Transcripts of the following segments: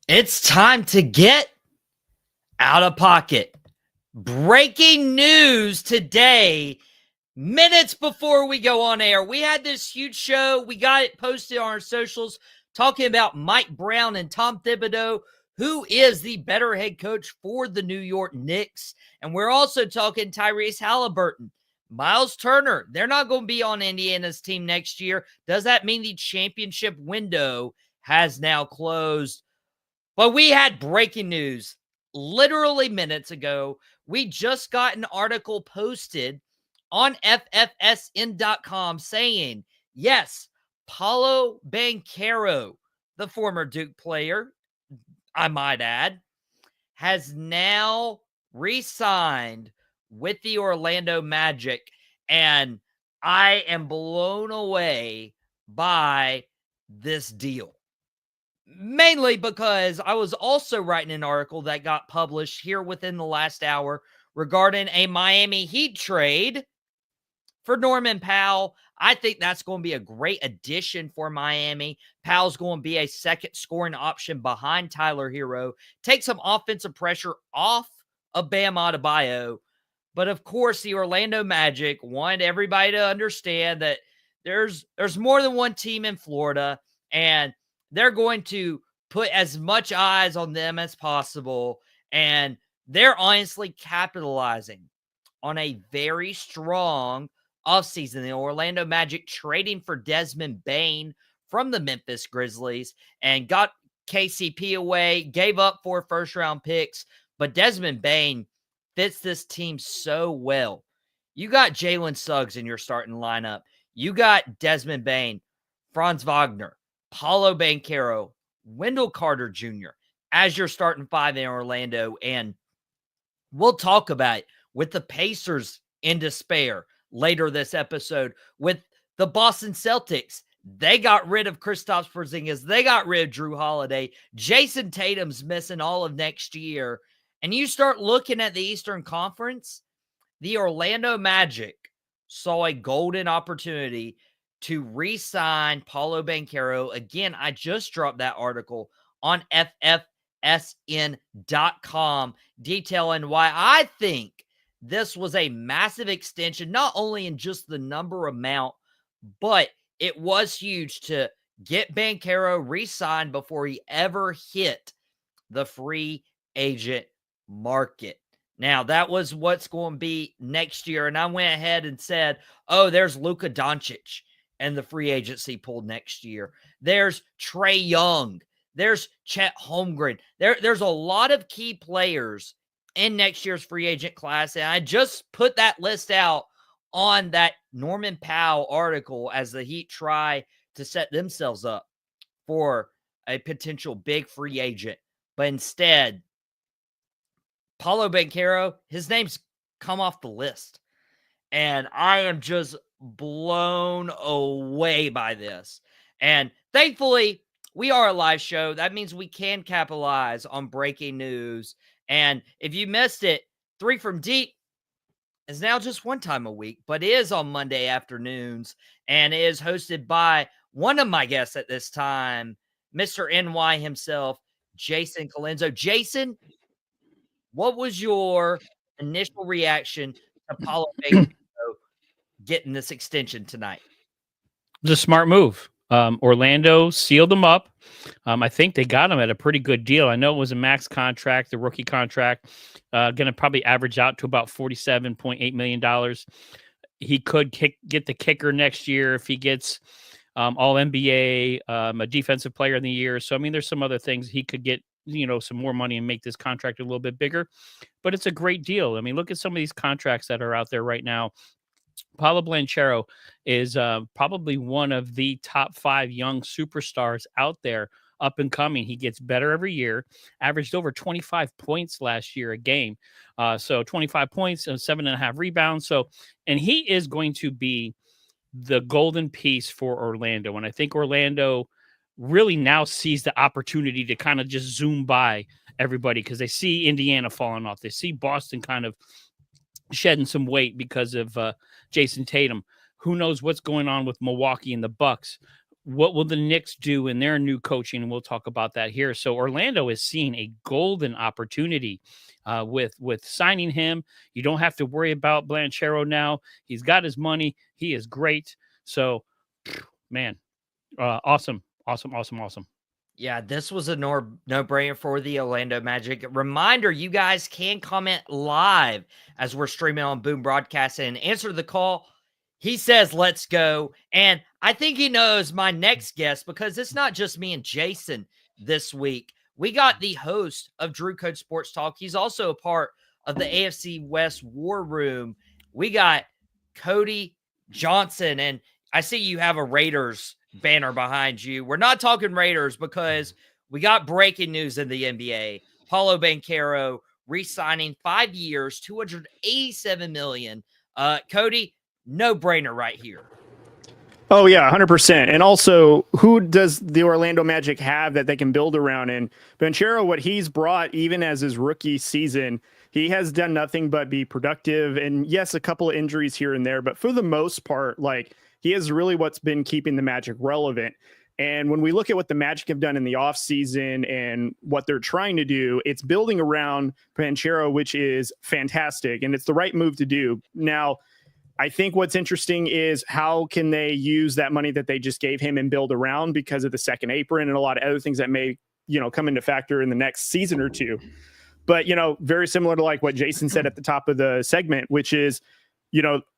It's time to get out of pocket. Breaking news today, minutes before we go on air. We had this huge show. We got it posted on our socials talking about Mike Brown and Tom Thibodeau, who is the better head coach for the New York Knicks. And we're also talking Tyrese Haliburton, Myles Turner. They're not going to be on Indiana's team next year. Does that mean the championship window has now closed? But we had breaking news literally minutes ago. We just got an article posted on FFSN.com saying, yes, Paolo Banchero, the former Duke player, I might add, has now re-signed with the Orlando Magic. And I am blown away by this deal. Mainly because I was also writing an article that got published here within the last hour regarding a Miami Heat trade for Norman Powell. I think that's going to be a great addition for Miami. Powell's going to be a second scoring option behind Tyler Hero. Take some offensive pressure off of Bam Adebayo. But of course, the Orlando Magic want everybody to understand that there's more than one team in Florida, and they're going to put as much eyes on them as possible. And they're honestly capitalizing on a very strong offseason. The Orlando Magic trading for Desmond Bane from the Memphis Grizzlies and got KCP away, gave up 4 first-round picks. But Desmond Bane fits this team so well. You got Jalen Suggs in your starting lineup. You got Desmond Bane, Franz Wagner, Paolo Banchero, Wendell Carter Jr. as your starting 5 in Orlando. And we'll talk about it with the Pacers in despair later this episode. With the Boston Celtics, they got rid of Kristaps Porzingis. They got rid of Drew Holiday. Jason Tatum's missing all of next year. And you start looking at the Eastern Conference, the Orlando Magic saw a golden opportunity to re-sign Paolo Banchero. Again, I just dropped that article on FFSN.com detailing why I think this was a massive extension, not only in just the number amount, but it was huge to get Banchero re-signed before he ever hit the free agent market. Now, that was what's going to be next year. And I went ahead and said, oh, there's Luka Doncic and the free agency pool next year. There's Trae Young. There's Chet Holmgren. There's a lot of key players in next year's free agent class. And I just put that list out on that Norman Powell article as the Heat try to set themselves up for a potential big free agent. But instead, Paolo Banchero, his name's come off the list. And I am just blown away by this. And thankfully, we are a live show. That means we can capitalize on breaking news. And if you missed it, 3 from Deep is now just one time a week, but is on Monday afternoons and is hosted by one of my guests at this time, Mr. NY himself, Jason Calenzo. Jason, what was your initial reaction to Paolo Banchero getting this extension tonight? It was a smart move. Orlando sealed him up. I think they got him at a pretty good deal. I know it was a max contract, the rookie contract, going to probably average out to about $47.8 million. He could get the kicker next year if he gets all NBA, a defensive player of the year. So, I mean, there's some other things he could get, some more money and make this contract a little bit bigger. But it's a great deal. I mean, look at some of these contracts that are out there right now. Paolo Banchero is probably one of the top 5 young superstars out there, up and coming. He gets better every year, averaged over 25 points last year a game. So 25 points and 7.5 rebounds. So, and he is going to be the golden piece for Orlando. And I think Orlando really now sees the opportunity to kind of just zoom by everybody because they see Indiana falling off. They see Boston kind of shedding some weight because of Jason Tatum. Who knows what's going on with Milwaukee and the Bucks? what will the Knicks do in their new coaching? And we'll talk about that here. So Orlando is seeing a golden opportunity with signing him. You don't have to worry about Banchero now. He's got his money. He is great. So, man, awesome. Yeah, this was a no-brainer for the Orlando Magic. Reminder, you guys can comment live as we're streaming on Boom Broadcast and answer the call. He says, let's go. And I think he knows my next guest because it's not just me and Jason this week. We got the host of Drew Code Sports Talk. He's also a part of the AFC West War Room. We got Cody Johnson. And I see you have a Raiders banner behind you. We're not talking Raiders because we got breaking news in the NBA. Paolo Banchero re-signing 5 years, $287 million. Cody, no brainer right here. Oh yeah, 100%. And also, who does the Orlando Magic have that they can build around? And Banchero, what he's brought, even as his rookie season, he has done nothing but be productive. And yes, a couple of injuries here and there, but for the most part, like, he is really what's been keeping the Magic relevant. And when we look at what the Magic have done in the offseason and what they're trying to do, it's building around Banchero, which is fantastic. And it's the right move to do. Now, I think what's interesting is how can they use that money that they just gave him and build around because of the second apron and a lot of other things that may, come into factor in the next season or two. But, very similar to like what Jason said at the top of the segment, which is,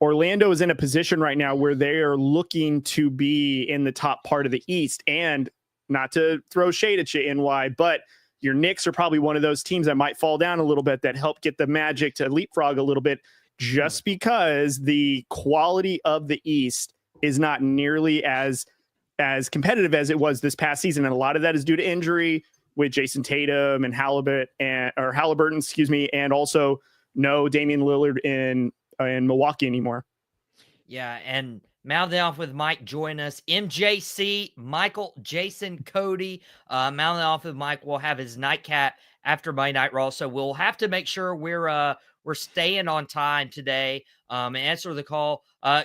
Orlando is in a position right now where they are looking to be in the top part of the East. And not to throw shade at you, NY, but your Knicks are probably one of those teams that might fall down a little bit that help get the Magic to leapfrog a little bit, just because the quality of the East is not nearly as competitive as it was this past season. And a lot of that is due to injury with Jason Tatum and Haliburton, and also no Damian Lillard in Milwaukee anymore. Yeah, and mouthing off with Mike, join us. MJC, Michael, Jason, Cody. Mouthing off with Mike will have his nightcap after Monday Night Raw, so we'll have to make sure we're staying on time today and answer the call.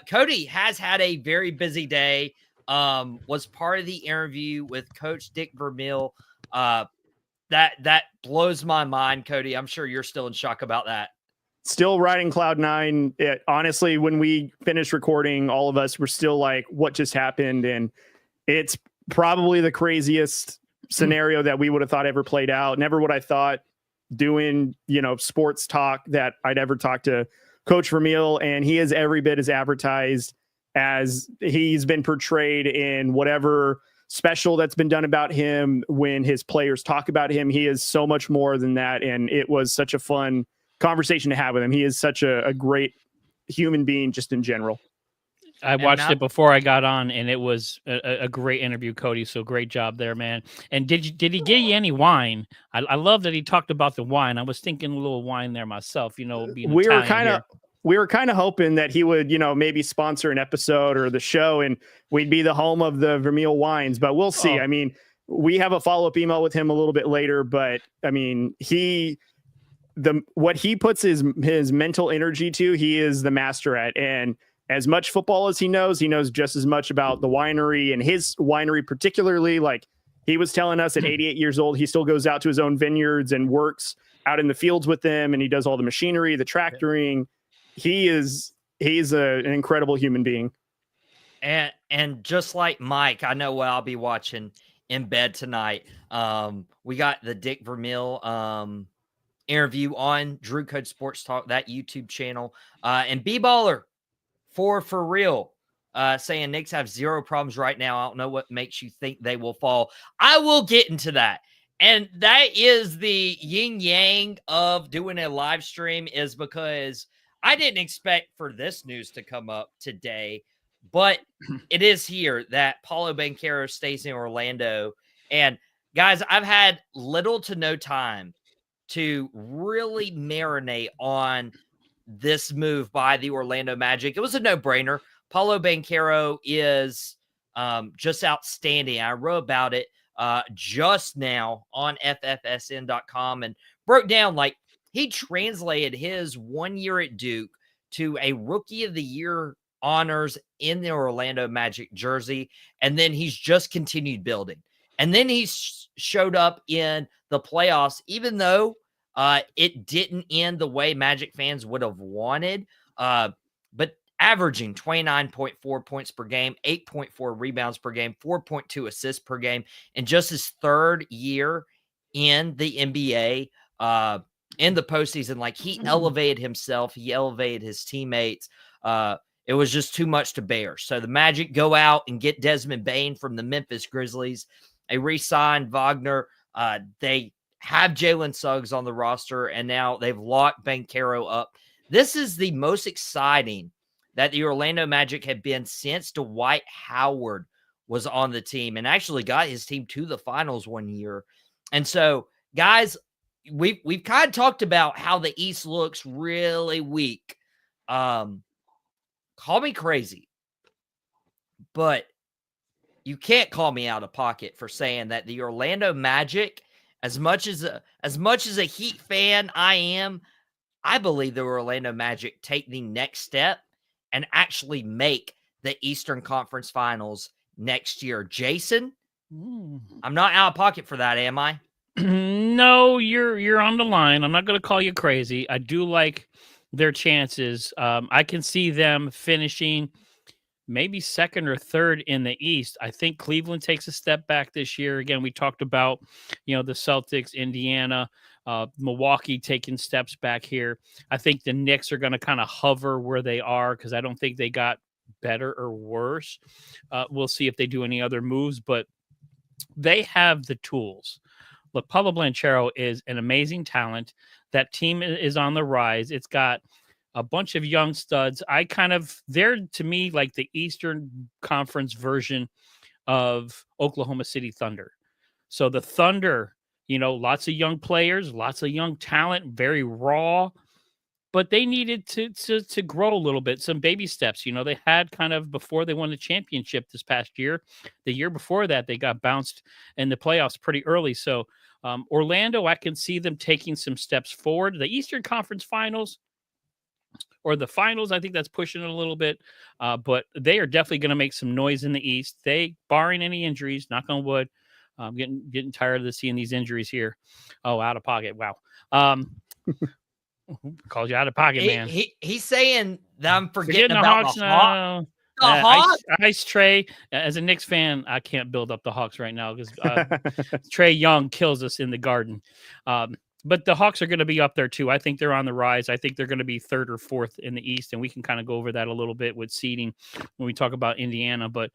Cody has had a very busy day. Was part of the interview with Coach Dick Vermeil. That blows my mind, Cody. I'm sure you're still in shock about that. Still riding cloud nine. Honestly, when we finished recording, all of us were still like, what just happened? And it's probably the craziest scenario that we would have thought ever played out. Never would I thought doing, sports talk that I'd ever talk to Coach Vermeil. And he is every bit as advertised as he's been portrayed in whatever special that's been done about him. When his players talk about him, he is so much more than that. And it was such a fun conversation to have with him. He is such a great human being just in general. I watched it before I got on, and it was a great interview, Cody. So great job there, man. And did he get you any wine? I love that he talked about the wine. I was thinking a little wine there myself. Being we were kind of hoping that he would, maybe sponsor an episode or the show, and we'd be the home of the Vermeil wines. But we'll see. I mean, we have a follow-up email with him a little bit later, but I mean, what he puts his mental energy to, he is the master at. And as much football as he knows just as much about the winery, and his winery particularly. Like, he was telling us at 88 years old, he still goes out to his own vineyards and works out in the fields with them, and he does all the machinery, the tractoring. He's an incredible human being. And just like Mike, I know what I'll be watching in bed tonight. We got the Dick Vermeil interview on Drew Code Sports Talk, that YouTube channel. And B-Baller for real, saying Knicks have zero problems right now. I don't know what makes you think they will fall. I will get into that. And that is the yin yang of doing a live stream, is because I didn't expect for this news to come up today, but it is here that Paolo Banchero stays in Orlando. And guys, I've had little to no time to really marinate on this move by the Orlando Magic. It was a no-brainer. Paolo Banchero is just outstanding. I wrote about it just now on ffsn.com and broke down, like, he translated his 1 year at Duke to a Rookie of the Year honors in the Orlando Magic jersey, and then he's just continued building. And then he showed up in the playoffs, even though it didn't end the way Magic fans would have wanted, but averaging 29.4 points per game, 8.4 rebounds per game, 4.2 assists per game, in just his third year in the NBA, in the postseason. Like, he elevated himself, he elevated his teammates. It was just too much to bear. So the Magic go out and get Desmond Bane from the Memphis Grizzlies. They re-signed Wagner. They have Jalen Suggs on the roster, and now they've locked Banchero up. This is the most exciting that the Orlando Magic have been since Dwight Howard was on the team and actually got his team to the finals one year. And so, guys, we've kind of talked about how the East looks really weak. Call me crazy, but you can't call me out of pocket for saying that the Orlando Magic, as much as a Heat fan I am, I believe the Orlando Magic take the next step and actually make the Eastern Conference Finals next year. Jason, I'm not out of pocket for that, am I? No, you're on the line. I'm not going to call you crazy. I do like their chances. I can see them finishing maybe second or third in the East. I think Cleveland takes a step back this year. Again, we talked about, the Celtics, Indiana, Milwaukee taking steps back here. I think the Knicks are going to kind of hover where they are because I don't think they got better or worse. We'll see if they do any other moves, but they have the tools. Look, Paolo Banchero is an amazing talent. That team is on the rise. It's got a bunch of young studs. They're to me like the Eastern Conference version of Oklahoma City Thunder. So the Thunder, lots of young players, lots of young talent, very raw, but they needed to grow a little bit, some baby steps. They had kind of before they won the championship this past year. The year before that, they got bounced in the playoffs pretty early. So Orlando, I can see them taking some steps forward. The Eastern Conference Finals or the finals, I think that's pushing it a little bit, but they are definitely going to make some noise in the East. They, barring any injuries, knock on wood. I'm getting tired of seeing these injuries here. Oh, Out of Pocket. Wow. Called you out of pocket, man. He's saying that I'm forgetting about Hawks. the Hawks. The Hawks? Ice Trey. As a Knicks fan, I can't build up the Hawks right now because Trey Young kills us in the Garden. But the Hawks are going to be up there too. I think they're on the rise. I think they're going to be third or fourth in the East, and we can kind of go over that a little bit with seeding when we talk about Indiana. But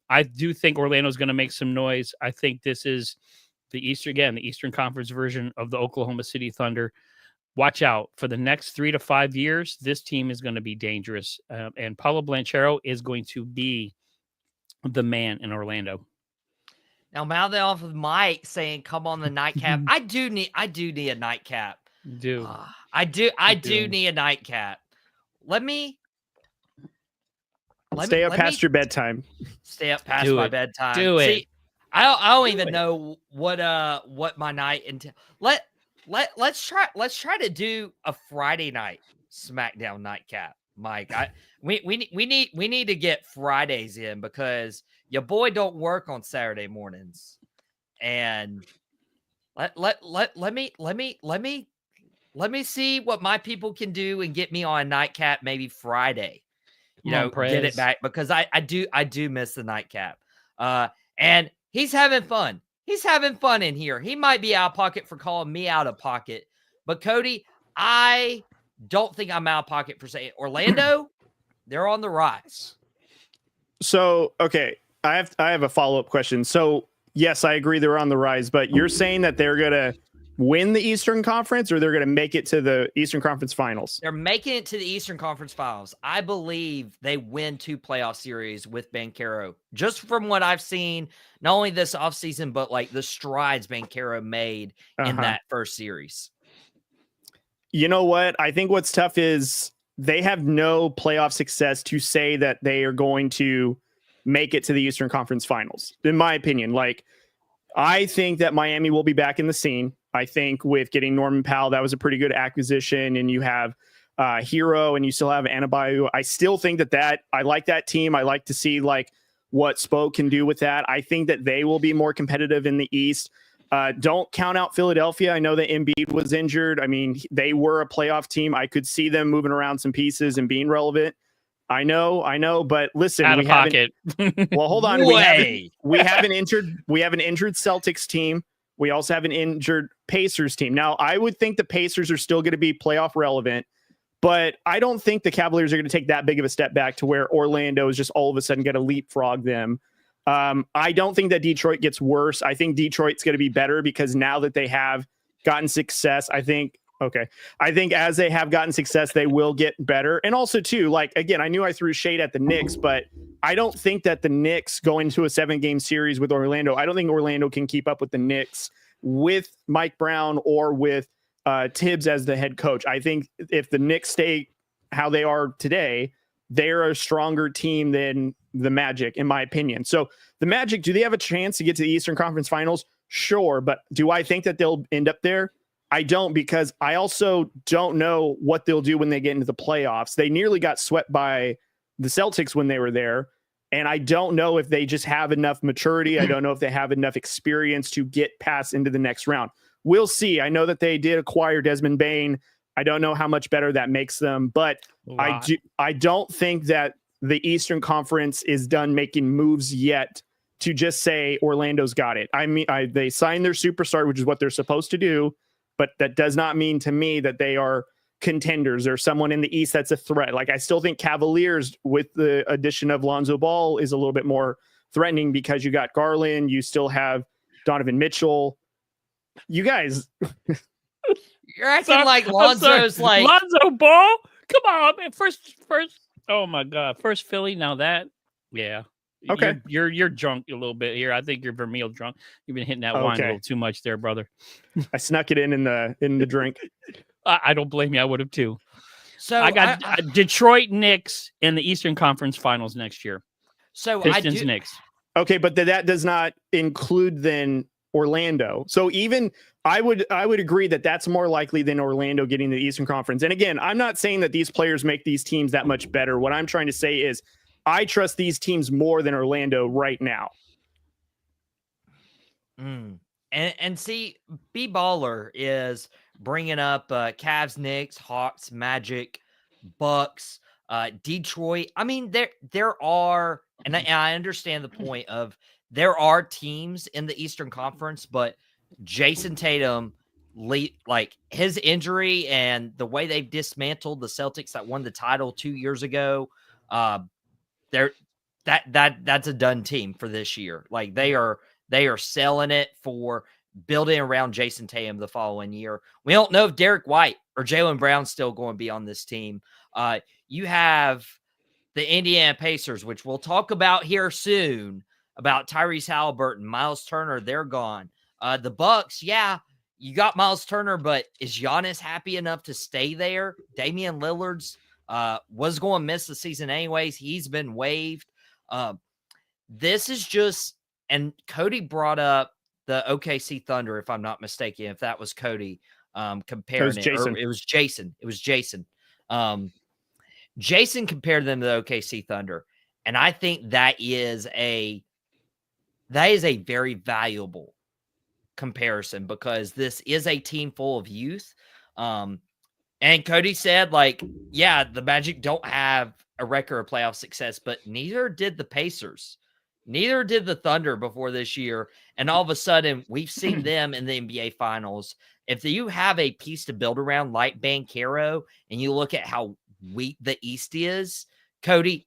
I do think Orlando's going to make some noise. I think this is the Eastern Conference version of the Oklahoma City Thunder. Watch out for the next 3 to 5 years. This team is going to be dangerous, and Paolo Banchero is going to be the man in Orlando. Now, mouthing off of Mike saying, "Come on the nightcap." I do need a nightcap. I do need a nightcap. Let me stay up past your bedtime. Stay up past my bedtime. Do it. See, I don't even know what my night until let's try to do a Friday night SmackDown nightcap, Mike. We need to get Fridays in because your boy don't work on Saturday mornings, and let me see what my people can do and get me on a nightcap maybe Friday. Get it back because I do miss the nightcap. And he's having fun. He's having fun in here. He might be out of pocket for calling me out of pocket, but Cody, I don't think I'm out of pocket for saying Orlando. They're on the rise. So, okay. I have a follow-up question. So, yes, I agree they're on the rise, but you're saying that they're going to win the Eastern Conference or they're going to make it to the Eastern Conference Finals? They're making it to the Eastern Conference Finals. I believe they win 2 playoff series with Banchero. Just from what I've seen, not only this offseason, but like the strides Banchero made in that first series. You know what? I think what's tough is they have no playoff success to say that they are going to make it to the Eastern Conference Finals, in my opinion. Like, I think that Miami will be back in the scene. I think with getting Norman Powell, that was a pretty good acquisition. And you have Hero, and you still have Adebayo. I still think that I like that team. I like to see like what Spo can do with that. I think that they will be more competitive in the East. Don't count out Philadelphia. I know that Embiid was injured. I mean, they were a playoff team. I could see them moving around some pieces and being relevant. I know, but listen, Out of pocket. Well, hold on. Way. We have an injured Celtics team. We also have an injured Pacers team. Now, I would think the Pacers are still going to be playoff relevant, but I don't think the Cavaliers are going to take that big of a step back to where Orlando is just all of a sudden going to leapfrog them. I don't think that Detroit gets worse. I think Detroit's going to be better because now that they have gotten success, I think as they have gotten success, they will get better. And also too, like, again, I knew I threw shade at the Knicks, but I don't think that the Knicks go into a 7-game series with Orlando. I don't think Orlando can keep up with the Knicks with Mike Brown or with Thibs as the head coach. I think if the Knicks stay how they are today, they're a stronger team than the Magic, in my opinion. So the Magic, do they have a chance to get to the Eastern Conference Finals? Sure. But do I think that they'll end up there? I don't, because I also don't know what they'll do when they get into the playoffs. They nearly got swept by the Celtics when they were there. And I don't know if they just have enough maturity. I don't know if they have enough experience to get past into the next round. We'll see. I know that they did acquire Desmond Bane. I don't know how much better that makes them, but I don't think that the Eastern Conference is done making moves yet to just say Orlando's got it. I mean, they signed their superstar, which is what they're supposed to do, but that does not mean to me that they are contenders or someone in the East that's a threat. Like, I still think Cavaliers with the addition of Lonzo Ball is a little bit more threatening because you got Garland, you still have Donovan Mitchell. You guys, you're acting like Lonzo's like Lonzo Ball. Come on, man. First. Oh my God. First Philly. Now that. Yeah. Okay. You're drunk a little bit here. I think you're Vermeil drunk. You've been hitting that wine a little too much there, brother. I snuck it in the drink. I don't blame you. I would have too. So I got Detroit Knicks in the Eastern Conference Finals next year. So Pistons Knicks. Okay, but that does not include then Orlando. So even I would agree that that's more likely than Orlando getting the Eastern Conference. And again, I'm not saying that these players make these teams that much better. What I'm trying to say is I trust these teams more than Orlando right now. And see, B-Baller is bringing up Cavs, Knicks, Hawks, Magic, Bucks, Detroit. I mean, there are, and I understand the point of there are teams in the Eastern Conference, but Jason Tatum, like his injury and the way they've dismantled the Celtics that won the title 2 years ago, that's a done team for this year. Like they are selling it for building around Jason Tatum the following year. We don't know if Derek White or Jaylen Brown's still going to be on this team. You have the Indiana Pacers, which we'll talk about here soon, about Tyrese Haliburton, Myles Turner. They're gone. The Bucks, yeah, you got Myles Turner, but is Giannis happy enough to stay there? Damian Lillard's was going to miss the season anyways. He's been waived. This is just, and Cody brought up the OKC Thunder, if I'm not mistaken, if that was Cody comparing it. Jason. It was Jason. It was Jason. Jason compared them to the OKC Thunder. And I think that is a very valuable comparison because this is a team full of youth. And Cody said, like, yeah, the Magic don't have a record of playoff success, but neither did the Pacers. Neither did the Thunder before this year. And all of a sudden, we've seen them in the NBA Finals. If you have a piece to build around like Banchero and you look at how weak the East is, Cody,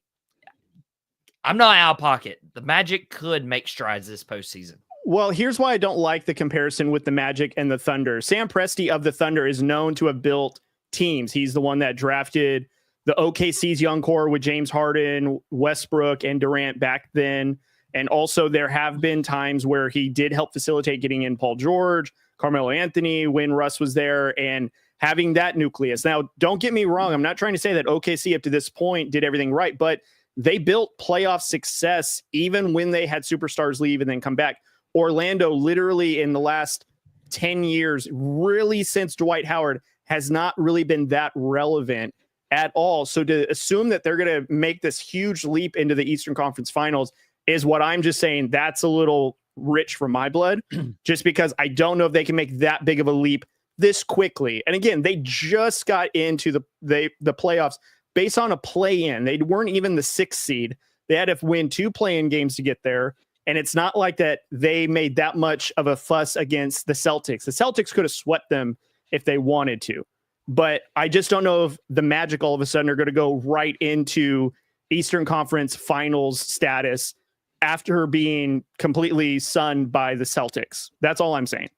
I'm not out of pocket. The Magic could make strides this postseason. Well, here's why I don't like the comparison with the Magic and the Thunder. Sam Presti of the Thunder is known to have built teams. He's the one that drafted the OKC's young core with James Harden, Westbrook, and Durant back then. And also there have been times where he did help facilitate getting in Paul George, Carmelo Anthony when Russ was there, and having that nucleus. Now, don't get me wrong. I'm not trying to say that OKC up to this point did everything right, but they built playoff success even when they had superstars leave and then come back. Orlando literally in the last 10 years, really since Dwight Howard, has not really been that relevant. at all. So to assume that they're going to make this huge leap into the Eastern Conference Finals is what I'm just saying. That's a little rich for my blood, just because I don't know if they can make that big of a leap this quickly. And again, they just got into the playoffs based on a play-in. They weren't even the 6th seed. They had to win 2 play-in games to get there. And it's not like that they made that much of a fuss against the Celtics. The Celtics could have swept them if they wanted to. But I just don't know if the Magic all of a sudden are going to go right into Eastern Conference Finals status after being completely sunned by the Celtics. That's all I'm saying.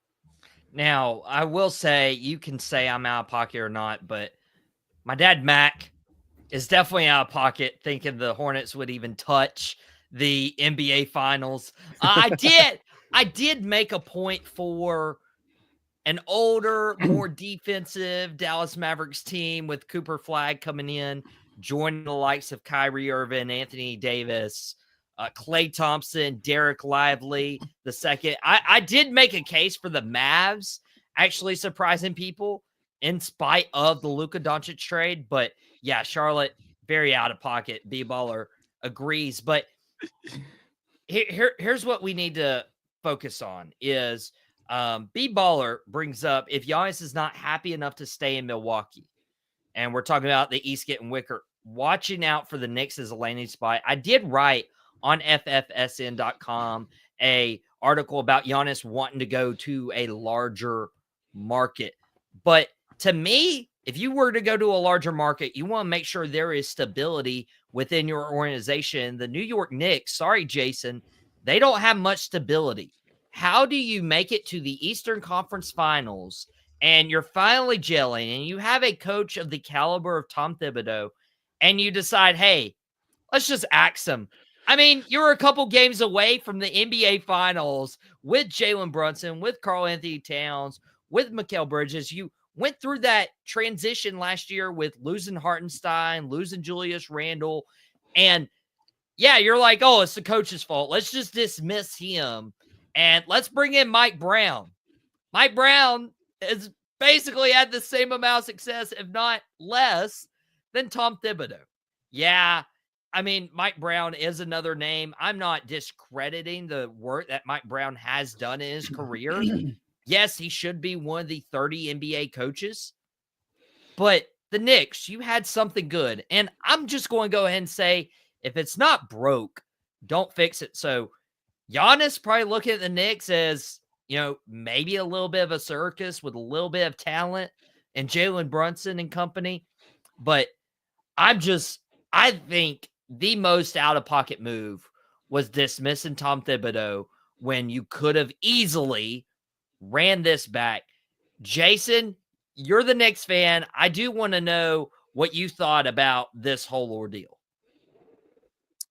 Now, I will say, you can say I'm out of pocket or not, but my dad, Mac, is definitely out of pocket thinking the Hornets would even touch the NBA Finals. I did make a point for an older, more defensive Dallas Mavericks team with Cooper Flagg coming in, joining the likes of Kyrie Irving, Anthony Davis, Klay Thompson, Derek Lively the second. I did make a case for the Mavs actually surprising people in spite of the Luka Doncic trade. But yeah, Charlotte, very out of pocket. B-Baller agrees. But here's what we need to focus on is B-Baller brings up, if Giannis is not happy enough to stay in Milwaukee, and we're talking about the East getting wicker, watching out for the Knicks as a landing spot. I did write on ffsn.com a article about Giannis wanting to go to a larger market. But to me, if you were to go to a larger market, you want to make sure there is stability within your organization. The New York Knicks, sorry, Jason, they don't have much stability. How do you make it to the Eastern Conference Finals and you're finally gelling and you have a coach of the caliber of Tom Thibodeau and you decide, hey, let's just axe him? I mean, you're a couple games away from the NBA Finals with Jalen Brunson, with Karl Anthony Towns, with Mikal Bridges. You went through that transition last year with losing Hartenstein, losing Julius Randle. And yeah, you're like, oh, it's the coach's fault. Let's just dismiss him. And let's bring in Mike Brown. Mike Brown has basically had the same amount of success, if not less, than Tom Thibodeau. Yeah, I mean, Mike Brown is another name. I'm not discrediting the work that Mike Brown has done in his career. Yes, he should be one of the 30 NBA coaches. But the Knicks, you had something good. And I'm just going to go ahead and say, if it's not broke, don't fix it. So Giannis probably looking at the Knicks as, you know, maybe a little bit of a circus with a little bit of talent and Jalen Brunson and company. But I think the most out-of-pocket move was dismissing Tom Thibodeau when you could have easily ran this back. Jason, you're the Knicks fan. I do want to know what you thought about this whole ordeal.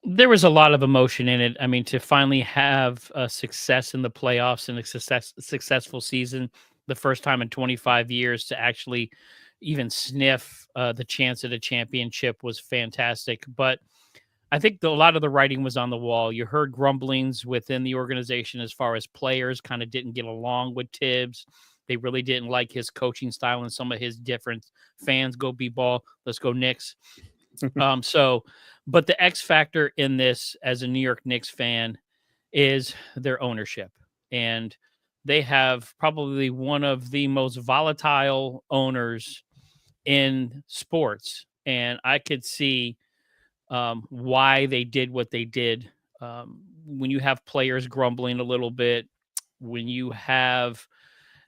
There was a lot of emotion in it. I mean, to finally have a success in the playoffs and a successful season, the first time in 25 years to actually even sniff the chance at a championship was fantastic. But I think a lot of the writing was on the wall. You heard grumblings within the organization as far as players kind of didn't get along with Thibs. They really didn't like his coaching style and some of his different fans. Go B-ball. Let's go Knicks. But the X factor in this as a New York Knicks fan is their ownership. And they have probably one of the most volatile owners in sports. And I could see why they did what they did. When you have players grumbling a little bit, when you have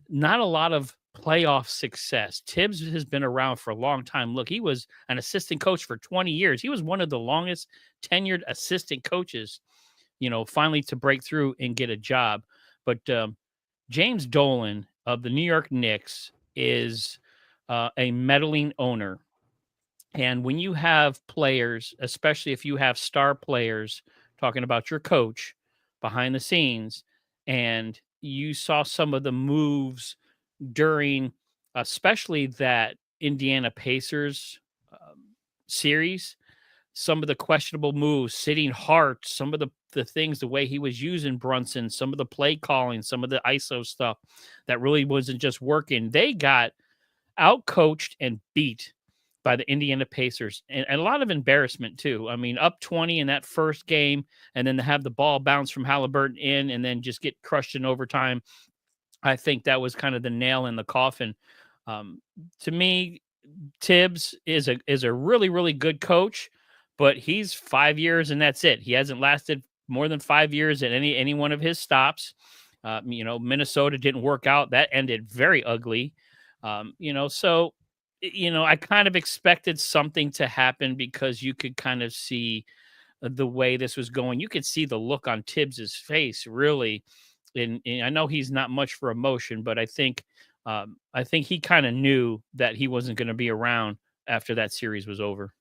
not a lot of playoff success. Thibs has been around for a long time. Look, he was an assistant coach for 20 years. He was one of the longest tenured assistant coaches, you know, finally to break through and get a job. But James Dolan of the New York Knicks is a meddling owner. And when you have players, especially if you have star players talking about your coach behind the scenes, and you saw some of the moves during especially that Indiana Pacers series, some of the questionable moves, sitting Hart, some of the things, the way he was using Brunson, some of the play calling, some of the ISO stuff that really wasn't just working. They got out-coached and beat by the Indiana Pacers, and a lot of embarrassment too. I mean, up 20 in that first game, and then to have the ball bounce from Haliburton in, and then just get crushed in overtime. I think that was kind of the nail in the coffin. To me, Thibs is a really, really good coach, but he's 5 years and that's it. He hasn't lasted more than 5 years at any one of his stops. Minnesota didn't work out. That ended very ugly. So I kind of expected something to happen because you could kind of see the way this was going. You could see the look on Thibs's face, really. And I know he's not much for emotion, but I think he kind of knew that he wasn't going to be around after that series was over.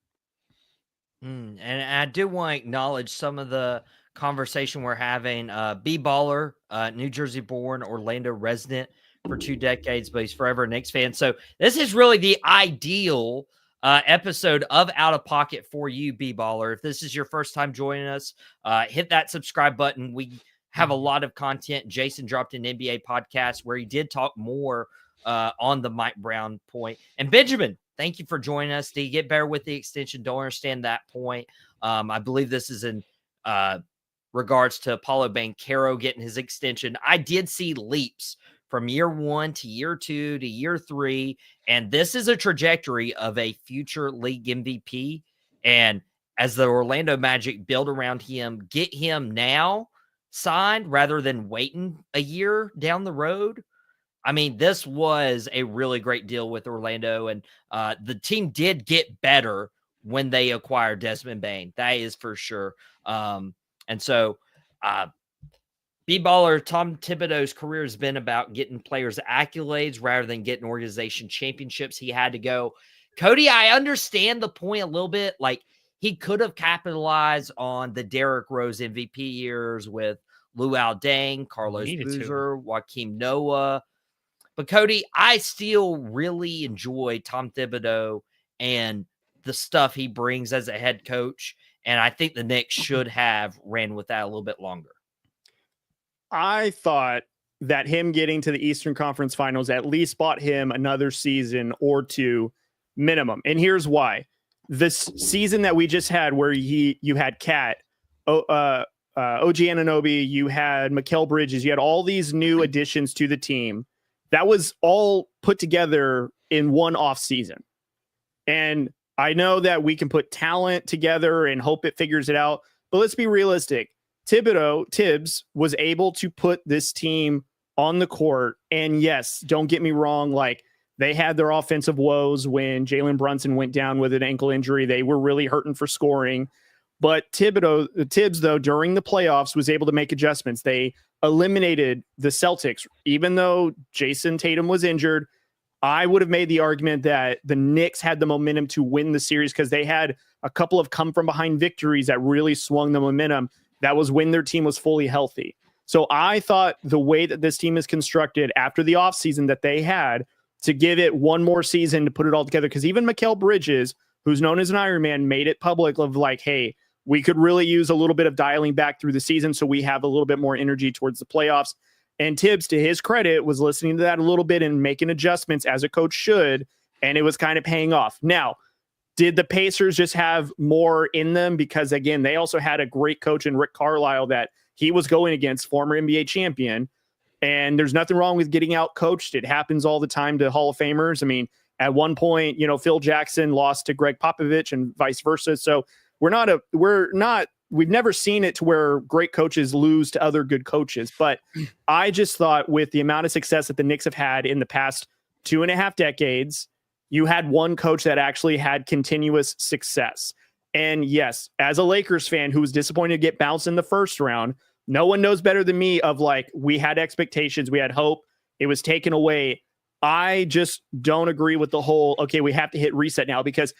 And I do want to acknowledge some of the conversation we're having. B-Baller, New Jersey born, Orlando resident for 2 decades, but he's forever a Knicks fan. So this is really the ideal episode of Outta Pocket for you, B-Baller. If this is your first time joining us, hit that subscribe button. We have a lot of content. Jason dropped an NBA podcast where he did talk more on the Mike Brown point. And Benjamin, thank you for joining us. Do you get better with the extension? Don't understand that point. I believe this is in regards to Paolo Banchero getting his extension. I did see leaps from year 1 to year 2 to year 3, and this is a trajectory of a future league MVP. And as the Orlando Magic build around him, get him now signed rather than waiting a year down the road. I mean, this was a really great deal with Orlando, and the team did get better when they acquired Desmond Bane. That is for sure. And so B-Baller, Tom Thibodeau's career has been about getting players accolades rather than getting organization championships. He had to go. Cody, I understand the point a little bit. Like, he could have capitalized on the Derrick Rose MVP years with Luol Deng, Carlos Boozer, Joakim Noah. But Cody, I still really enjoy Tom Thibodeau and the stuff he brings as a head coach. And I think the Knicks should have ran with that a little bit longer. I thought that him getting to the Eastern Conference Finals at least bought him another season or 2 minimum. And here's why. This season that we just had where you had Cat, OG Anunoby, you had Mikal Bridges, you had all these new additions to the team. That was all put together in one off season. And I know that we can put talent together and hope it figures it out, but let's be realistic. Thibs was able to put this team on the court. And yes, don't get me wrong. Like, they had their offensive woes when Jalen Brunson went down with an ankle injury. They were really hurting for scoring. But Thibs, though, during the playoffs was able to make adjustments. They eliminated the Celtics. Even though Jason Tatum was injured, I would have made the argument that the Knicks had the momentum to win the series because they had a couple of come-from-behind victories that really swung the momentum. That was when their team was fully healthy. So I thought the way that this team is constructed after the offseason that they had, to give it one more season to put it all together, because even Mikal Bridges, who's known as an Iron Man, made it public of like, hey, we could really use a little bit of dialing back through the season so we have a little bit more energy towards the playoffs. And Thibs, to his credit, was listening to that a little bit and making adjustments as a coach should, and it was kind of paying off. Now, did the Pacers just have more in them? Because, again, they also had a great coach in Rick Carlisle that he was going against, former NBA champion. And there's nothing wrong with getting out coached. It happens all the time to Hall of Famers. I mean, at one point, Phil Jackson lost to Greg Popovich and vice versa. So we've never seen it to where great coaches lose to other good coaches. But I just thought with the amount of success that the Knicks have had in the past 2.5 decades, you had one coach that actually had continuous success. And yes, as a Lakers fan who was disappointed to get bounced in the first round, no one knows better than me of like, we had expectations, we had hope, it was taken away. I just don't agree with the whole, okay, we have to hit reset now, because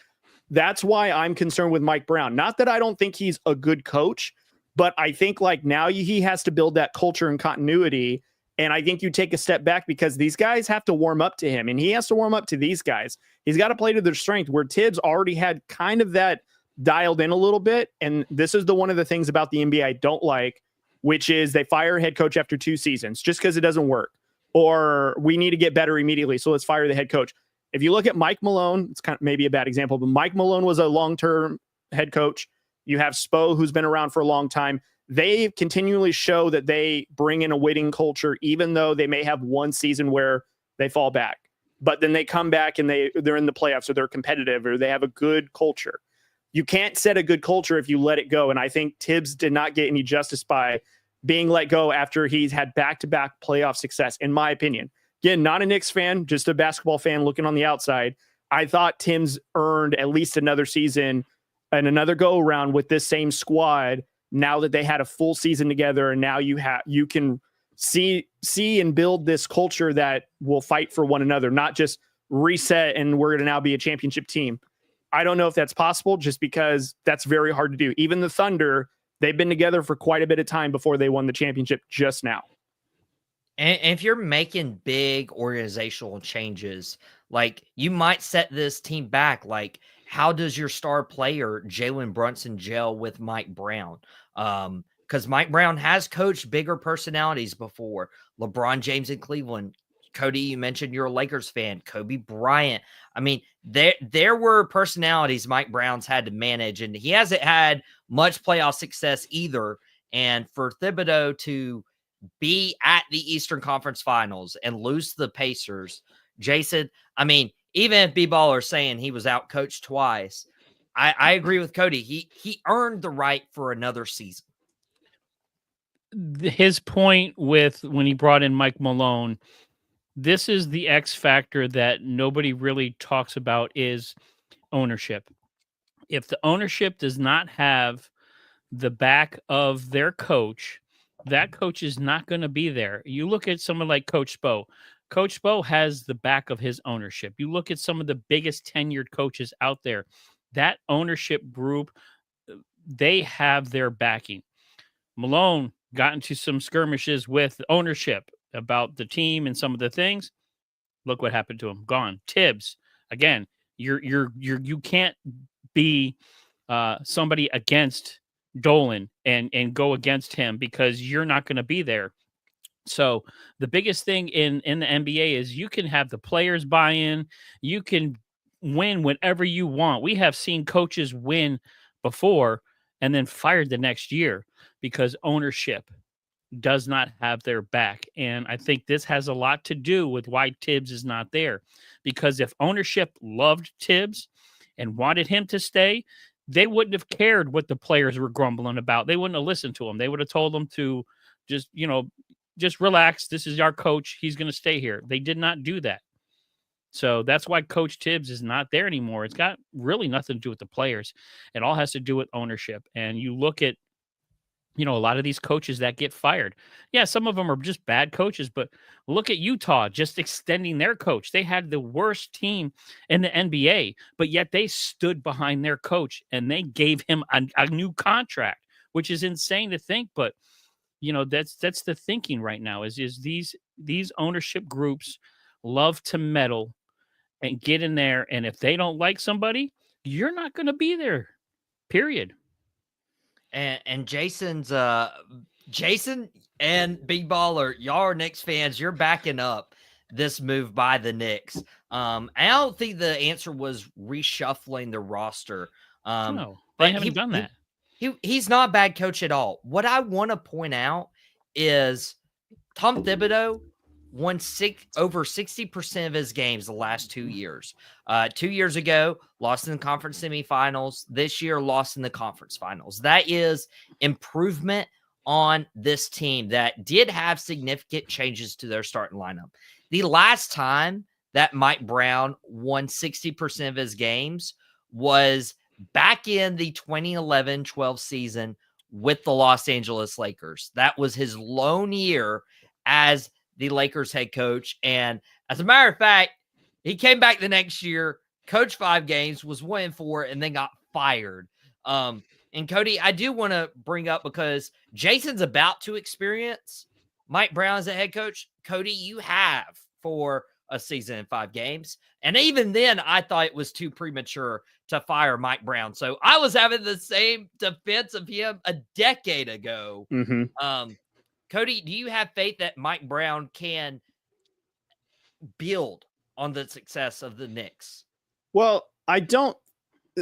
that's why I'm concerned with Mike Brown. Not that I don't think he's a good coach, but I think like now he has to build that culture and continuity. And I think you take a step back because these guys have to warm up to him and he has to warm up to these guys. He's got to play to their strength, where Thibs already had kind of that dialed in a little bit. And this is one of the things about the NBA I don't like, which is they fire a head coach after 2 seasons just because it doesn't work, or we need to get better immediately, so let's fire the head coach. If you look at Mike Malone, it's kind of maybe a bad example, but Mike Malone was a long-term head coach. You have Spo, who's been around for a long time. They continually show that they bring in a winning culture, even though they may have one season where they fall back. But then they come back and they're in the playoffs, or they're competitive, or they have a good culture. You can't set a good culture if you let it go. And I think Thibs did not get any justice by being let go after he's had back-to-back playoff success, in my opinion. Again, not a Knicks fan, just a basketball fan looking on the outside. I thought Thibs earned at least another season and another go-around with this same squad now that they had a full season together, and now you can see and build this culture that will fight for one another, not just reset and we're going to now be a championship team. I don't know if that's possible, just because that's very hard to do. Even the Thunder, they've been together for quite a bit of time before they won the championship just now. And if you're making big organizational changes, like, you might set this team back. Like, how does your star player Jalen Brunson gel with Mike Brown? Because Mike Brown has coached bigger personalities before. LeBron James in Cleveland. Cody, you mentioned you're a Lakers fan. Kobe Bryant. I mean, there were personalities Mike Brown's had to manage, and he hasn't had much playoff success either. And for Thibodeau to be at the Eastern Conference Finals and lose to the Pacers, Jason, I mean, even if B-Baller is saying he was out-coached twice, I agree with Cody. He earned the right for another season. His point with when he brought in Mike Malone, this is the X factor that nobody really talks about, is ownership. If the ownership does not have the back of their coach, that coach is not going to be there. You look at someone like Coach Spo. Coach Spo has the back of his ownership. You look at some of the biggest tenured coaches out there, that ownership group, they have their backing. Malone got into some skirmishes with ownership about the team and some of the things. Look what happened to him. Gone. Thibs, again, you can't be somebody against Dolan and go against him, because you're not going to be there. So the biggest thing in the NBA is you can have the players buy in. You can win whenever you want. We have seen coaches win before and then fired the next year because ownership does not have their back. And I think this has a lot to do with why Thibs is not there. Because if ownership loved Thibs and wanted him to stay, they wouldn't have cared what the players were grumbling about. They wouldn't have listened to him. They would have told them to just relax. This is our coach. He's going to stay here. They did not do that. So that's why Coach Thibs is not there anymore. It's got really nothing to do with the players. It all has to do with ownership. And you look at, a lot of these coaches that get fired. Yeah, some of them are just bad coaches, but look at Utah just extending their coach. They had the worst team in the NBA, but yet they stood behind their coach and they gave him a new contract, which is insane to think. But, that's the thinking right now is these ownership groups love to meddle and get in there. And if they don't like somebody, you're not going to be there, period. And Jason's Jason and Big Baller, y'all are Knicks fans. You're backing up this move by the Knicks. I don't think the answer was reshuffling the roster. No, they haven't done that. He's not a bad coach at all. What I want to point out is Tom Thibodeau won over 60% of his games the last 2 years. 2 years ago, lost in the conference semifinals. This year, lost in the conference finals. That is improvement on this team that did have significant changes to their starting lineup. The last time that Mike Brown won 60% of his games was back in the 2011-12 season with the Los Angeles Lakers. That was his lone year as the Lakers head coach. And as a matter of fact, he came back the next year, coached 5 games, was 1-4, and then got fired. And Cody, I do want to bring up, because Jason's about to experience Mike Brown as a head coach. Cody, you have for a season and 5 games. And even then, I thought it was too premature to fire Mike Brown. So I was having the same defense of him a decade ago. Mm-hmm. Cody, do you have faith that Mike Brown can build on the success of the Knicks? Well,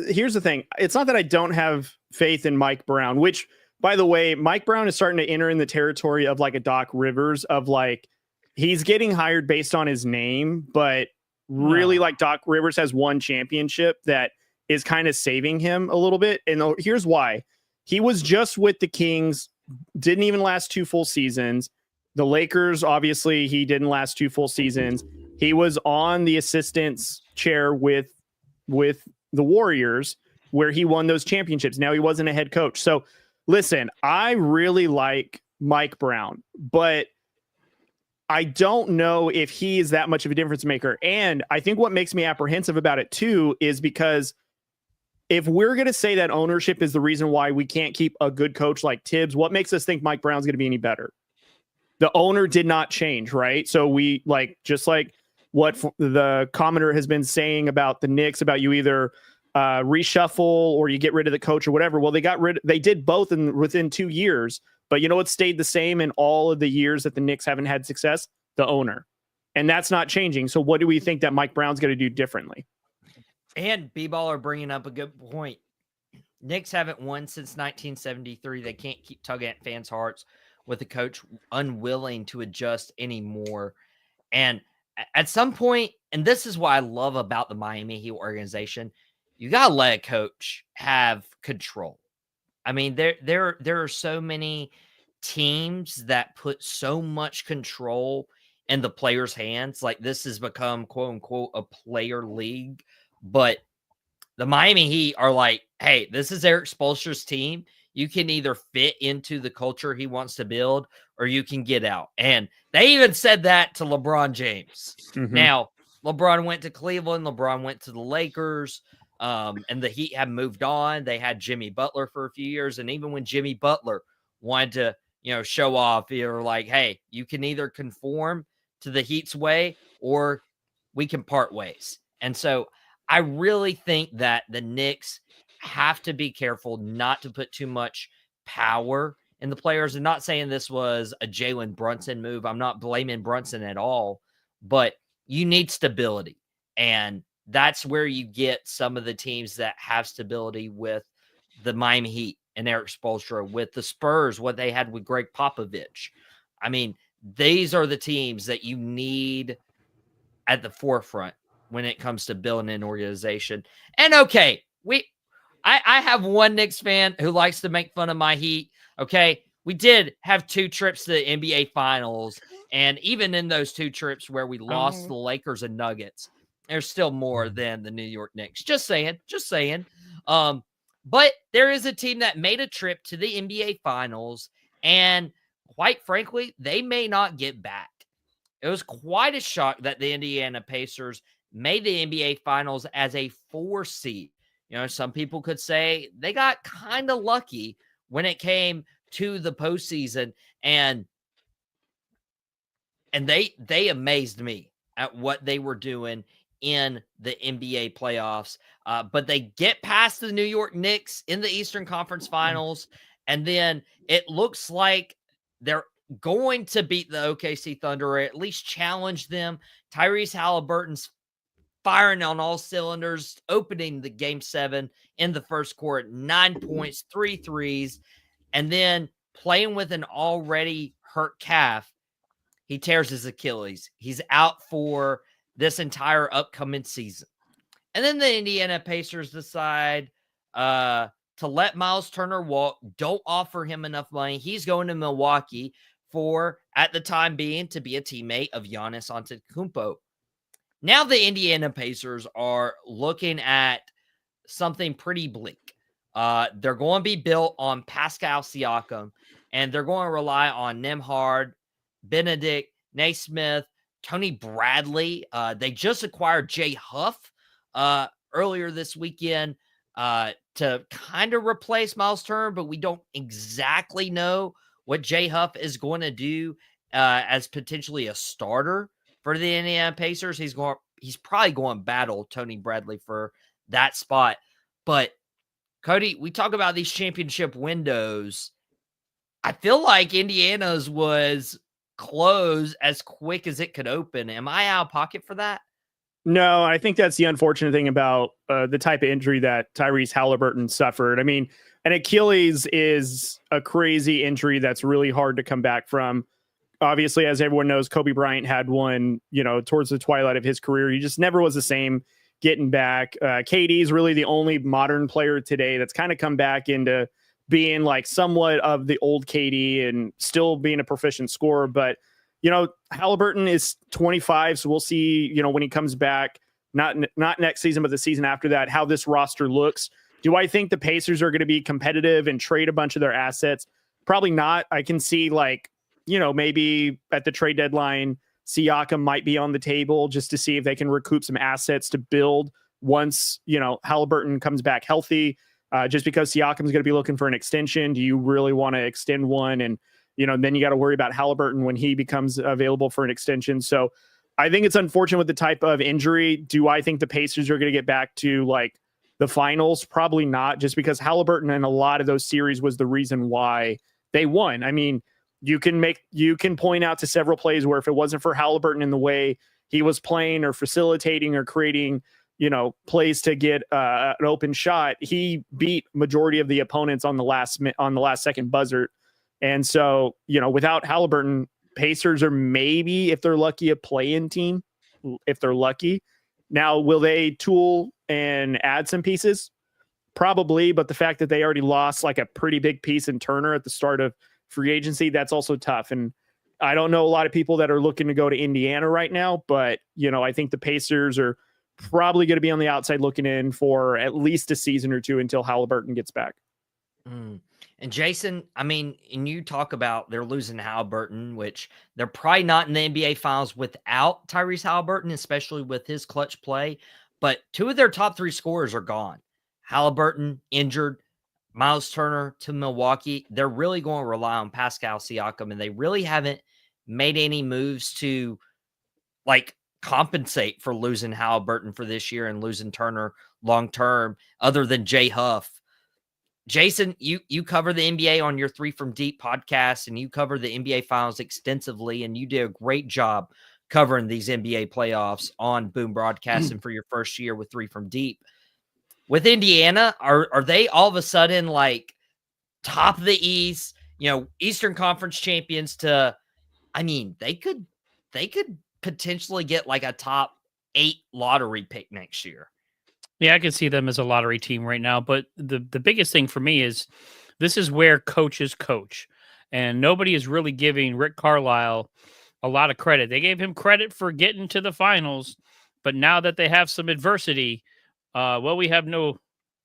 here's the thing. It's not that I don't have faith in Mike Brown, which, by the way, Mike Brown is starting to enter in the territory of like a Doc Rivers of like, he's getting hired based on his name, but really like Doc Rivers has one championship that is kind of saving him a little bit. And here's why. He was just with the Kings, didn't even last 2 full seasons. The Lakers, obviously, he didn't last 2 full seasons. He was on the assistant's chair with the Warriors, where he won those championships. Now he wasn't a head coach. So listen, I really like Mike Brown, but I don't know if he is that much of a difference maker. And I think what makes me apprehensive about it too is because if we're going to say that ownership is the reason why we can't keep a good coach like Thibs, what makes us think Mike Brown's going to be any better? The owner did not change, right? So we just like what the commenter has been saying about the Knicks, about you either reshuffle or you get rid of the coach or whatever. Well, they did both within 2 years, but you know what stayed the same in all of the years that the Knicks haven't had success? The owner. And that's not changing. So what do we think that Mike Brown's going to do differently? And B-Ball are bringing up a good point. Knicks haven't won since 1973. They can't keep tugging at fans' hearts with the coach unwilling to adjust anymore. And at some point, and this is what I love about the Miami Heat organization, you got to let a coach have control. I mean, there are so many teams that put so much control in the players' hands. Like this has become, quote unquote, a player league. But the Miami Heat are like, hey, this is Eric Spoelstra's team. You can either fit into the culture he wants to build or you can get out. And they even said that to LeBron James. Mm-hmm. Now, LeBron went to Cleveland. LeBron went to the Lakers. And the Heat have moved on. They had Jimmy Butler for a few years. And even when Jimmy Butler wanted to, show off, you're like, hey, you can either conform to the Heat's way or we can part ways. And so I really think that the Knicks have to be careful not to put too much power in the players. And not saying this was a Jalen Brunson move. I'm not blaming Brunson at all, but you need stability. And that's where you get some of the teams that have stability with the Miami Heat and Eric Spoelstra, with the Spurs, what they had with Greg Popovich. I mean, these are the teams that you need at the forefront when it comes to building an organization. And okay, I have one Knicks fan who likes to make fun of my Heat. Okay, we did have 2 trips to the NBA Finals, and even in those 2 trips where we lost the Lakers and Nuggets, there's still more than the New York Knicks. Just saying. But there is a team that made a trip to the NBA Finals, and quite frankly, they may not get back. It was quite a shock that the Indiana Pacers made the NBA Finals as a 4 seed. Some people could say they got kind of lucky when it came to the postseason, and they amazed me at what they were doing in the NBA playoffs. But they get past the New York Knicks in the Eastern Conference Finals, and then it looks like they're going to beat the OKC Thunder, or at least challenge them. Tyrese Haliburton's firing on all cylinders, opening the game 7 in the first quarter, 9 points, 3 threes, and then playing with an already hurt calf. He tears his Achilles. He's out for this entire upcoming season. And then the Indiana Pacers decide to let Myles Turner walk, don't offer him enough money. He's going to Milwaukee for, at the time being, to be a teammate of Giannis Antetokounmpo. Now the Indiana Pacers are looking at something pretty bleak. They're going to be built on Pascal Siakam, and they're going to rely on Nembhard, Benedict, Naismith, Tony Bradley. They just acquired Jay Huff earlier this weekend to kind of replace Myles Turner, but we don't exactly know what Jay Huff is going to do as potentially a starter for the Indiana Pacers. He's probably going to battle Tony Bradley for that spot. But Cody, we talk about these championship windows. I feel like Indiana's was closed as quick as it could open. Am I out of pocket for that? No, I think that's the unfortunate thing about the type of injury that Tyrese Haliburton suffered. I mean, an Achilles is a crazy injury that's really hard to come back from. Obviously, as everyone knows, Kobe Bryant had one, towards the twilight of his career. He just never was the same getting back. KD is really the only modern player today that's kind of come back into being like somewhat of the old KD and still being a proficient scorer. But, Haliburton is 25, so we'll see, when he comes back, not next season, but the season after that, how this roster looks. Do I think the Pacers are going to be competitive and trade a bunch of their assets? Probably not. I can see maybe at the trade deadline, Siakam might be on the table just to see if they can recoup some assets to build once, Haliburton comes back healthy. Just because Siakam's going to be looking for an extension, do you really want to extend one? And, then you got to worry about Haliburton when he becomes available for an extension. So I think it's unfortunate with the type of injury. Do I think the Pacers are going to get back to the finals? Probably not, just because Haliburton in a lot of those series was the reason why they won. I mean, you can point out to several plays where if it wasn't for Haliburton in the way he was playing or facilitating or creating, plays to get an open shot, he beat majority of the opponents on the last second buzzer. And so, without Haliburton, Pacers are maybe, if they're lucky, a play-in team, if they're lucky. Now, will they tool and add some pieces? Probably, but the fact that they already lost a pretty big piece in Turner at the start of free agency, that's also tough. And I don't know a lot of people that are looking to go to Indiana right now, but, I think the Pacers are probably going to be on the outside looking in for at least a season or two until Haliburton gets back. And Jason, I mean, and you talk about they're losing Haliburton, which they're probably not in the NBA Finals without Tyrese Haliburton, especially with his clutch play. But two of their top three scorers are gone. Haliburton injured, Myles Turner to Milwaukee. They're really going to rely on Pascal Siakam, and they really haven't made any moves to compensate for losing Haliburton for this year and losing Turner long term, other than Jay Huff. Jason, you cover the NBA on your 3 from Deep podcast, and you cover the NBA Finals extensively, and you did a great job covering these NBA playoffs on Boom Broadcasting for your first year with 3 from Deep. With Indiana, are they all of a sudden top of the East, Eastern Conference champions to, I mean, they could potentially get a top 8 lottery pick next year. Yeah, I can see them as a lottery team right now. But the biggest thing for me is this is where coaches coach. And nobody is really giving Rick Carlisle a lot of credit. They gave him credit for getting to the finals. But now that they have some adversity, we have no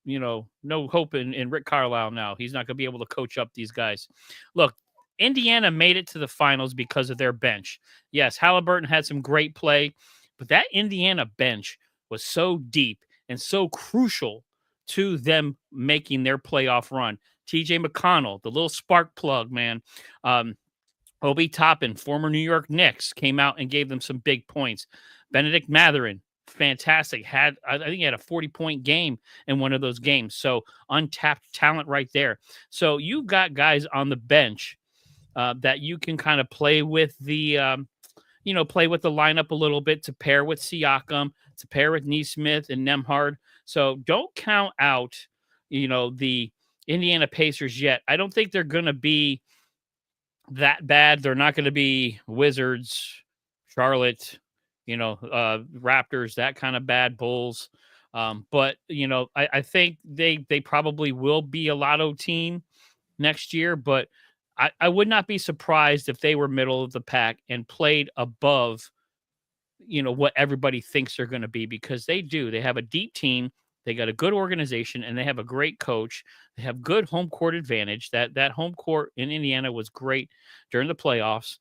hope in Rick Carlisle now. He's not going to be able to coach up these guys. Look, Indiana made it to the finals because of their bench. Yes, Haliburton had some great play, but that Indiana bench was so deep and so crucial to them making their playoff run. TJ McConnell, the little spark plug, man. Obi Toppin, former New York Knicks, came out and gave them some big points. Benedict Mathurin, fantastic. I think he had a 40-point game in one of those games. So untapped talent right there. So you got guys on the bench that you can kind of play with the lineup a little bit to pair with Siakam, to pair with Nesmith and Nembhard. So don't count out, the Indiana Pacers yet. I don't think they're going to be that bad. They're not going to be Wizards, Charlotte, Raptors, that kind of bad, Bulls. But I think they probably will be a lotto team next year, but I would not be surprised if they were middle of the pack and played above, what everybody thinks they're going to be, because they do. They have a deep team. They got a good organization, and they have a great coach. They have good home court advantage. That home court in Indiana was great during the playoffs.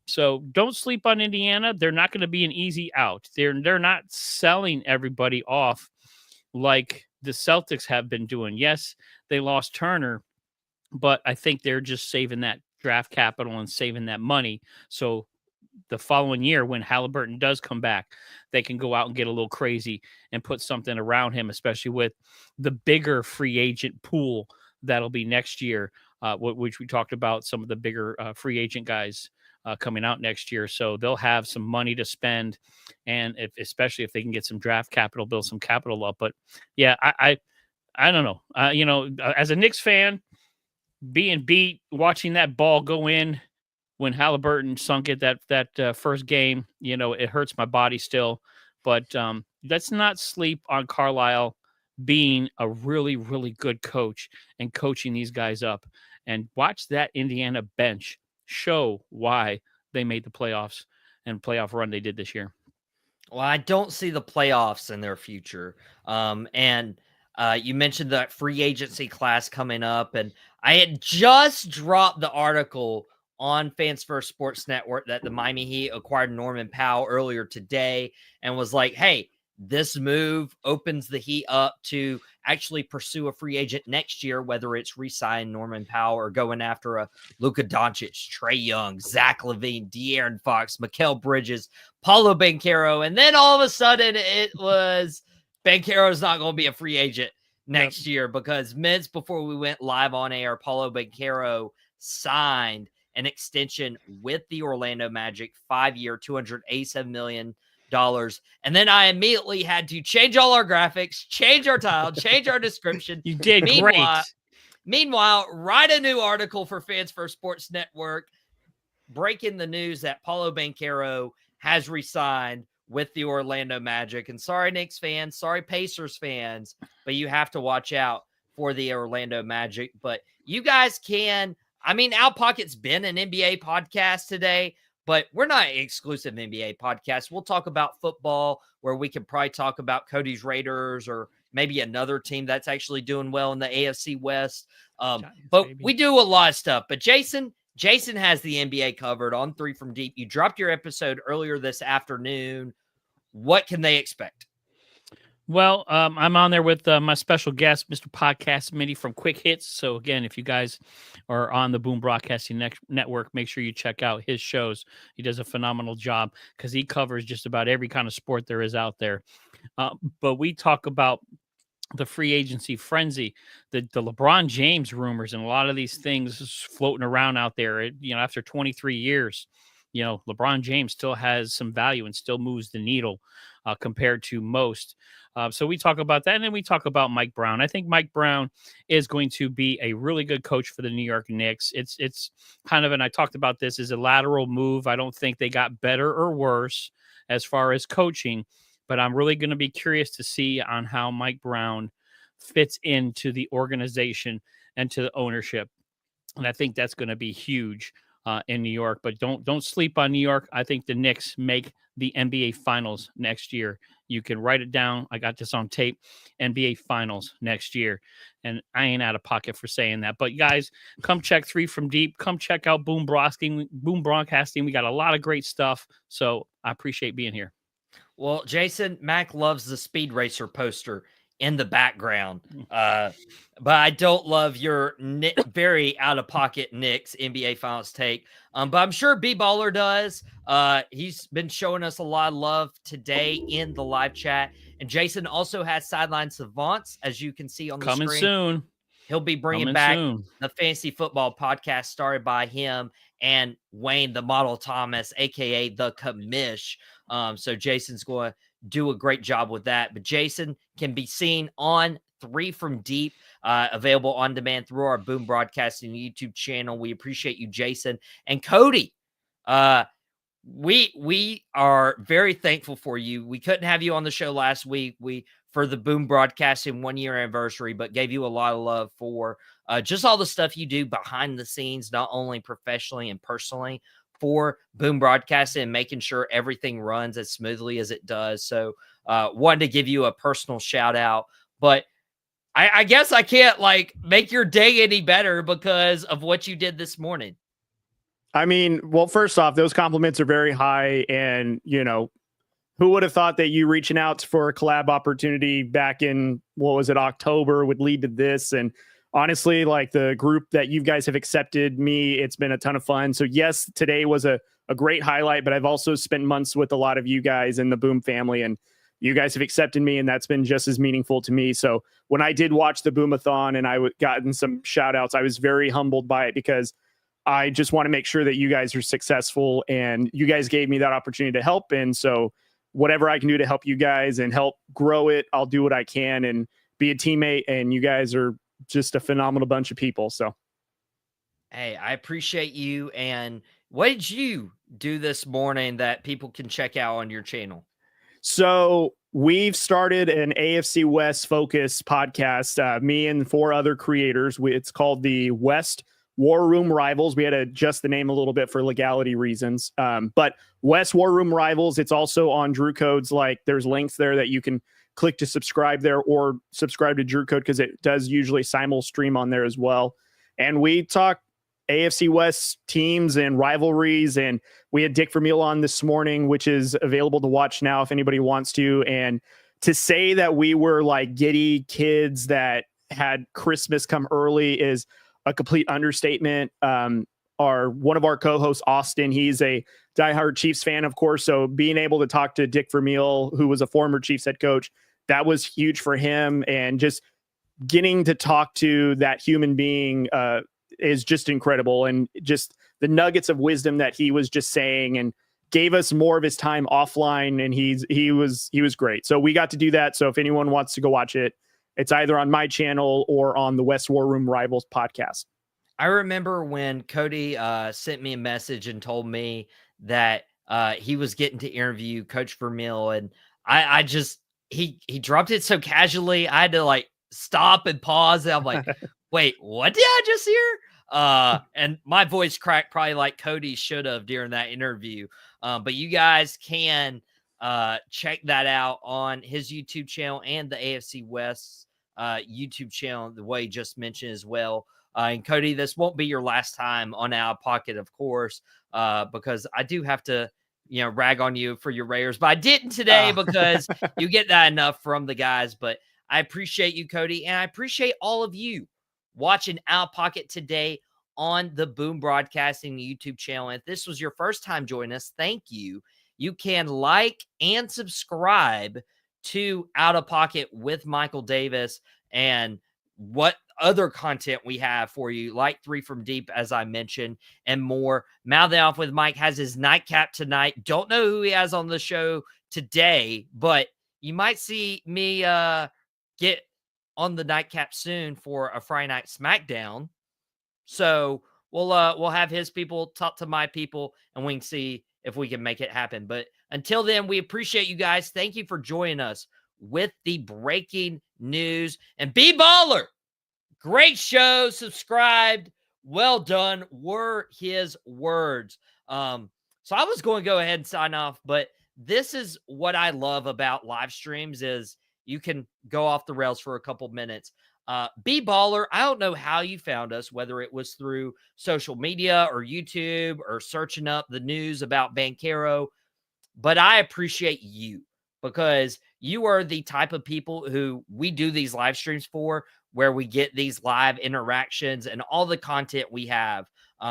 So don't sleep on Indiana. They're not going to be an easy out. They're not selling everybody off like the Celtics have been doing. Yes, they lost Turner, but I think they're just saving that draft capital and saving that money. So the following year, when Haliburton does come back, they can go out and get a little crazy and put something around him, especially with the bigger free agent pool that'll be next year, which we talked about, some of the bigger free agent guys coming out next year. So they'll have some money to spend, and especially if they can get some draft capital, build some capital up. But yeah, I don't know. As a Knicks fan, being beat, watching that ball go in when Haliburton sunk it that first game, it hurts my body still. But let's not sleep on Carlisle being a really, really good coach and coaching these guys up. And watch that Indiana bench show why they made the playoffs and playoff run they did this year. Well, I don't see the playoffs in their future. You mentioned that free agency class coming up, and I had just dropped the article on Fans First Sports Network that the Miami Heat acquired Norman Powell earlier today, and was like, hey, this move opens the Heat up to actually pursue a free agent next year, whether it's re-signing Norman Powell or going after a Luka Doncic, Trae Young, Zach LaVine, De'Aaron Fox, Mikal Bridges, Paolo Banchero, and then all of a sudden it was Banchero's not going to be a free agent next year, because minutes before we went live on air, Paolo Banchero signed an extension with the Orlando Magic, 5-year, $287 million. And then I immediately had to change all our graphics, change our title, change our description. You did great. Meanwhile, write a new article for Fans First Sports Network, breaking the news that Paolo Banchero has resigned with the Orlando Magic. And sorry, Knicks fans, sorry, Pacers fans, but you have to watch out for the Orlando Magic. But you guys can, Out Pocket's been an NBA podcast today, but we're not an exclusive NBA podcast. We'll talk about football, where we can probably talk about Cody's Raiders or maybe another team that's actually doing well in the AFC West. We do a lot of stuff. But Jason has the NBA covered on 3 from Deep. You dropped your episode earlier this afternoon. What can they expect? Well, I'm on there with my special guest, Mr. Podcast Mini from Quick Hits. So again, if you guys are on the Boom Broadcasting Network, make sure you check out his shows. He does a phenomenal job because he covers just about every kind of sport there is out there. But we talk about the free agency frenzy, the LeBron James rumors, and a lot of these things floating around out there. After 23 years, LeBron James still has some value and still moves the needle compared to most. So we talk about that, and then we talk about Mike Brown. I think Mike Brown is going to be a really good coach for the New York Knicks. It's kind of, and I talked about this, is a lateral move. I don't think they got better or worse as far as coaching, but I'm really going to be curious to see on how Mike Brown fits into the organization and to the ownership. And I think that's going to be huge in New York. But don't sleep on New York. I think the Knicks make the NBA Finals next year. You can write it down. I got this on tape. NBA Finals next year. And I ain't out of pocket for saying that. But guys, come check 3 from Deep. Come check out Boom Broadcasting. We got a lot of great stuff. So I appreciate being here. Well, Jason, Mac loves the Speed Racer poster in the background. But I don't love your very out-of-pocket Knicks NBA Finals take. But I'm sure B-Baller does. He's been showing us a lot of love today in the live chat. And Jason also has Sideline Savants, as you can see on the screen. Coming soon. He'll be bringing back the fantasy football podcast started by him and Wayne, the Model Thomas, a.k.a. the Commish. So Jason's going to do a great job with that. But Jason can be seen on 3 from Deep, available on demand through our Boom Broadcasting YouTube channel. We appreciate you, Jason. And Cody, we are very thankful for you. We couldn't have you on the show last week for the Boom Broadcasting 1-year anniversary, but gave you a lot of love for just all the stuff you do behind the scenes, not only professionally and personally, for Boom Broadcasting and making sure everything runs as smoothly as it does. So wanted to give you a personal shout out, but I guess I can't make your day any better because of what you did this morning. Well, first off, those compliments are very high, and who would have thought that you reaching out for a collab opportunity back in, October would lead to this? And honestly, the group that you guys have accepted me, it's been a ton of fun. So yes, today was a great highlight, but I've also spent months with a lot of you guys in the Boom family, and you guys have accepted me, and that's been just as meaningful to me. So when I did watch the Boomathon and gotten some shout outs, I was very humbled by it, because I just want to make sure that you guys are successful, and you guys gave me that opportunity to help. And so whatever I can do to help you guys and help grow it, I'll do what I can and be a teammate. And you guys are just a phenomenal bunch of people. So, hey, I appreciate you. And what did you do this morning that people can check out on your channel? So we've started an AFC West focus podcast, me and 4 other creators. It's called the West War Room Rivals. We had to adjust the name a little bit for legality reasons. But West War Room Rivals, it's also on Drew Codes. Like, there's links there that you can click to subscribe there, or subscribe to Drew Code, because it does usually simul stream on there as well. And we talk AFC West teams and rivalries, and we had Dick Vermeil on this morning, which is available to watch now if anybody wants to. And to say that we were like giddy kids that had Christmas come early is a complete understatement. One of our co-hosts, Austin, he's a diehard Chiefs fan, of course. So being able to talk to Dick Vermeil, who was a former Chiefs head coach, that was huge for him. And just getting to talk to that human being is just incredible. And just the nuggets of wisdom that he was just saying, and gave us more of his time offline. And he was great. So we got to do that. So if anyone wants to go watch it, it's either on my channel or on the West War Room Rivals podcast. I remember when Cody sent me a message and told me that he was getting to interview Coach Vermeil, and I just he dropped it so casually. I had to like stop and pause. And I'm like, wait, what did I just hear? And my voice cracked probably like Cody should have during that interview. But you guys can check that out on his YouTube channel and the AFC West YouTube channel, the way he just mentioned as well. And Cody, this won't be your last time on Outta Pocket, of course, because I do have to, rag on you for your Raiders, but I didn't today because you get that enough from the guys. But I appreciate you, Cody, and I appreciate all of you watching Outta Pocket today on the Boom Broadcasting YouTube channel. And if this was your first time joining us, thank you. You can like and subscribe to Outta Pocket with Michael Davis, and what other content we have for you, like 3 from Deep, as I mentioned, and more. Mouthing Off with Mike has his nightcap tonight. Don't know who he has on the show today, but you might see me get on the nightcap soon for a Friday Night SmackDown. So we'll have his people talk to my people, and we can see if we can make it happen. But until then, we appreciate you guys. Thank you for joining us with the breaking news. And be baller. Great show. Subscribed. Well done were his words. So I was going to go ahead and sign off, but this is what I love about live streams is you can go off the rails for a couple minutes. Be baller. I don't know how you found us, whether it was through social media or YouTube or searching up the news about Banchero, but I appreciate you because you are the type of people who we do these live streams for, where we get these live interactions and all the content we have.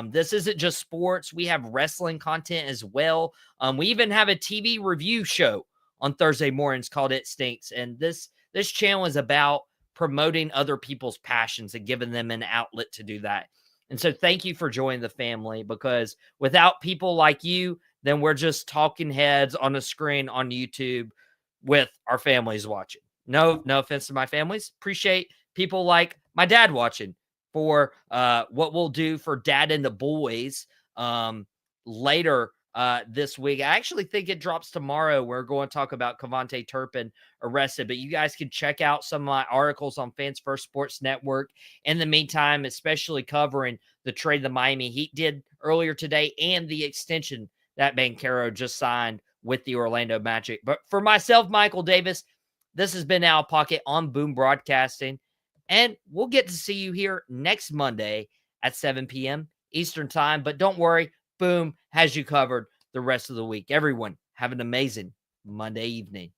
This isn't just sports. We have wrestling content as well. We even have a TV review show on Thursday mornings called It Stinks. And this channel is about promoting other people's passions and giving them an outlet to do that. And so thank you for joining the family, because without people like you, then we're just talking heads on a screen on YouTube with our families watching. No offense to my families. Appreciate people like my dad watching for what we'll do for Dad and the Boys later this week. I actually think it drops tomorrow. We're going to talk about Cavante Turpin arrested, but you guys can check out some of my articles on Fans First Sports Network. In the meantime, especially covering the trade the Miami Heat did earlier today and the extension that Banchero just signed with the Orlando Magic. But for myself, Michael Davis, this has been Outta Pocket on Boom Broadcasting, and we'll get to see you here next Monday at 7 p.m. Eastern Time. But don't worry, Boom has you covered the rest of the week. Everyone, have an amazing Monday evening.